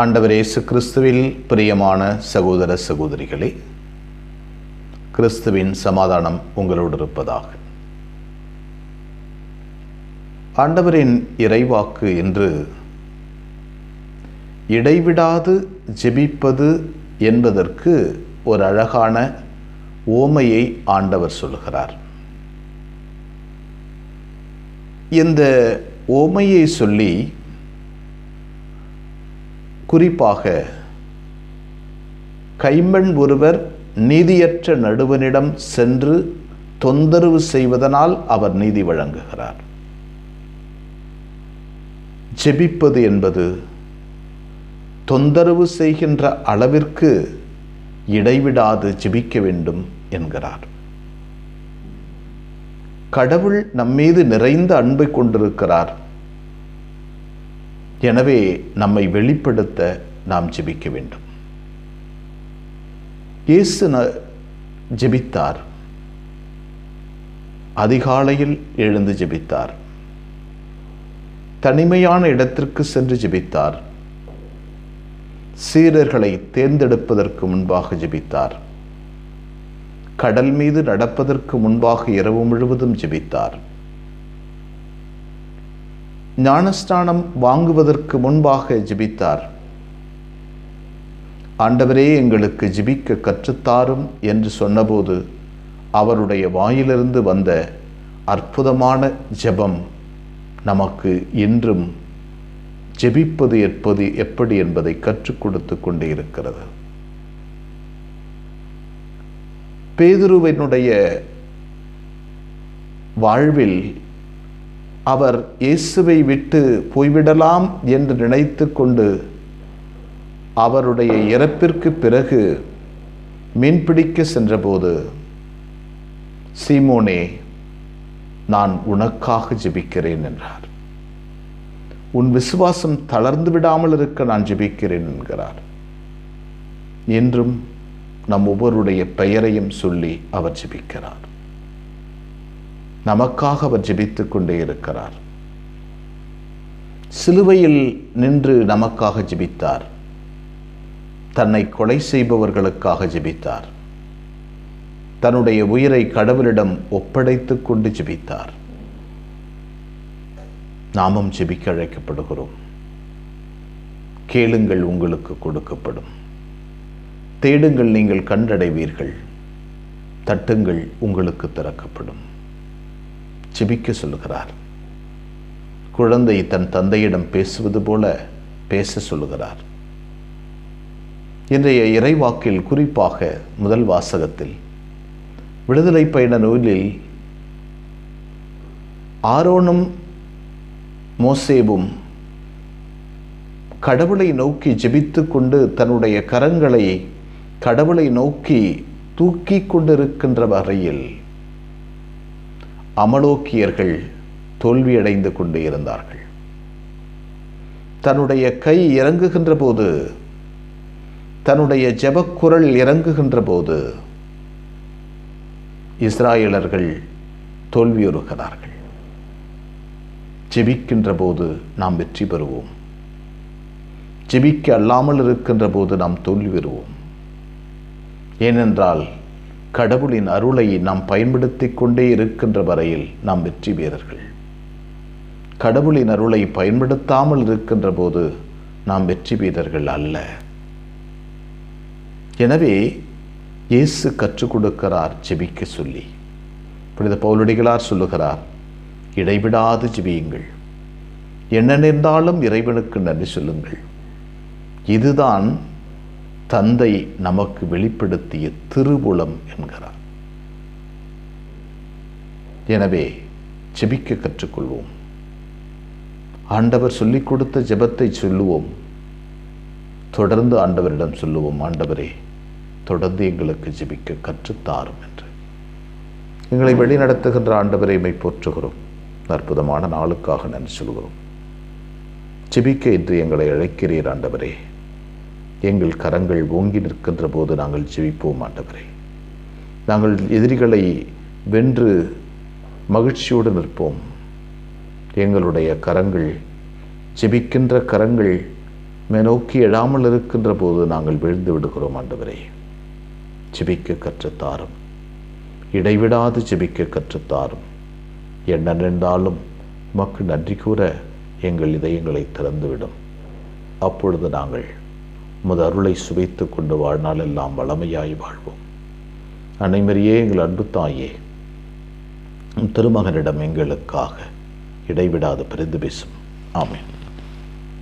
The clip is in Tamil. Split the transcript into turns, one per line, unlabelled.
ஆண்டவர் இயேசு கிறிஸ்துவில் பிரியமான சகோதர சகோதரிகளே, கிறிஸ்துவின் சமாதானம் உங்களோடு இருப்பதாக. ஆண்டவரின் இறைவாக்கு என்று இடைவிடாது ஜெபிப்பது என்பதற்கு ஒரு அழகான ஓமையை ஆண்டவர் சொல்கிறார். இந்த ஓமையை சொல்லி குறிப்பாக கைம்பெண் ஒருவர் நீதியற்ற நடுவனிடம் சென்று தொந்தரவு செய்வதனால் அவர் நீதி வழங்குகிறார். ஜெபிப்பது என்பது தொந்தரவு செய்கின்ற அளவிற்கு இடைவிடாது ஜெபிக்க வேண்டும் என்கிறார். கடவுள் நம்மீது நிறைந்த அன்பை கொண்டிருக்கிறார். எனவே நம்மை வெளிப்படுத்த நாம் ஜெபிக்க வேண்டும். இயேசு ஜெபித்தார். அதிகாலையில் எழுந்து ஜெபித்தார். தனிமையான இடத்திற்கு சென்று ஜெபித்தார். சீடர்களை தேர்ந்தெடுப்பதற்கு முன்பாக ஜெபித்தார். கடல் மீது நடப்பதற்கு முன்பாக இரவு முழுவதும் ஜெபித்தார். ஞானஸ்நானம் வாங்குவதற்கு முன்பாக ஜெபித்தார். ஆண்டவரே, எங்களுக்கு ஜெபிக்க கற்றுத்தாரும் என்று சொன்னபோது அவருடைய வாயிலிருந்து வந்த அற்புதமான ஜெபம் நமக்கு இன்றும் ஜெபிப்பது எப்படி என்பதை கற்றுக் கொடுத்து கொண்டே இருக்கிறது. பேதுருவினுடைய வாழ்வில் அவர் இயேசுவை விட்டு போய்விடலாம் என்று நினைத்து கொண்டு அவருடைய இறப்பிற்கு பிறகு மீன்பிடிக்க சென்றபோது, சீமோனே, நான் உனக்காக ஜெபிக்கிறேன் என்றார். உன் விசுவாசம் தளர்ந்து விடாமல் இருக்க நான் ஜெபிக்கிறேன் என்கிறார். என்றும் நம் ஒவ்வொருடைய பெயரையும் சொல்லி அவர் ஜெபிக்கிறார். நமக்காக அவர் ஜெபித்துக் கொண்டே இருக்கிறார். சிலுவையில் நின்று நமக்காக ஜெபித்தார். தன்னை கொலை செய்பவர்களுக்காக ஜெபித்தார். தன்னுடைய உயிரை கடவுளிடம் ஒப்படைத்துக் கொண்டு ஜெபித்தார். நாமும் ஜெபிக்க அழைக்கப்படுகிறோம். கேளுங்கள், உங்களுக்கு கொடுக்கப்படும். தேடுங்கள், நீங்கள் கண்டடைவீர்கள். தட்டுங்கள், உங்களுக்கு திறக்கப்படும். ஜெபிக்க சொல்லுகிறார். குழந்தை தன் தந்தையிடம் பேசுவது போல பேச சொல்லுகிறார். இன்றைய இறைவாக்கில் குறிப்பாக முதல் வாசகத்தில் விடுதலை பயண நூலில் ஆரோனும் மோசேவும் கடவுளை நோக்கி ஜெபித்து கொண்டு தன்னுடைய கரங்களை கடவுளை நோக்கி தூக்கி கொண்டிருக்கின்ற வரையில் அமலோக்கியர்கள் தோல்வியடைந்து கொண்டே இருந்தார்கள். தன்னுடைய கை இறங்குகின்ற போது, தன்னுடைய ஜெபக்குரல் இறங்குகின்ற போது இஸ்ராயலர்கள் தோல்வியுறுகிறார்கள். ஜெபிக்கின்ற போது நாம் வெற்றி பெறுவோம். ஜெபிக்க அல்லாமல் இருக்கின்ற போது நாம் தோல்வி பெறுவோம். ஏனென்றால் கடவுளின் அருளை நாம் பயன்படுத்தி கொண்டே இருக்கின்ற வரையில் நாம் வெற்றி வீரர்கள். கடவுளின் அருளை பயன்படுத்தாமல் இருக்கின்ற போது நாம் வெற்றி வீரர்கள் அல்ல. எனவே இயேசு கற்றுக் கொடுக்கிறார் ஜெபிக்க சொல்லி. புனித பவுலடிகளார் சொல்லுகிறார், இடைவிடாது ஜெபியுங்கள், என்ன நேர்ந்தாலும் இறைவனுக்கு நன்றி சொல்லுங்கள். இதுதான் தந்தை நமக்கு வெளிப்படுத்திய திருவுளம் என்கிறார். எனவே ஜெபிக்க கற்றுக்கொள்வோம். ஆண்டவர் சொல்லிக் கொடுத்த ஜெபத்தை சொல்லுவோம். தொடர்ந்து ஆண்டவரிடம் சொல்லுவோம், ஆண்டவரே, தொடர்ந்து எங்களுக்கு ஜெபிக்க கற்றுத்தாரும் என்று. எங்களை வழிநடத்துகின்ற ஆண்டவரை மை போற்றுகிறோம். அற்புதமான நாளுக்காக நன்றி சொல்கிறோம். ஜெபிக்க இன்று எங்களை அழைக்கிறீர் ஆண்டவரே. எங்கள் கரங்கள் ஓங்கி நிற்கின்ற போது நாங்கள் ஜெபிப்போம் ஆண்டவரே. நாங்கள் எதிரிகளை வென்று மகிழ்ச்சியோடு நிற்போம். எங்களுடைய கரங்கள், ஜெபிக்கின்ற கரங்கள் நோக்கி எழாமல் இருக்கின்ற போது நாங்கள் வீழ்ந்து விடுகிறோம். ஆண்டவரே, ஜெபிக்க கற்றுத்தாரும், இடைவிடாது ஜெபிக்க கற்றுத்தாரும். என்ன நின்றாலும் உமக்கு நன்றி கூற எங்கள் இதயங்களை திறந்துவிடும். அப்பொழுது நாங்கள் உமது அருளை சுவைத்து கொண்டு வாழ்நாள் எல்லாம் வளமையாய் வாழ்வோம். அனைவரையே எங்கள் அன்பு தாயே, திருமகனிடம் எங்களுக்காக இடைவிடாது பரிந்து பேசும். ஆமென்.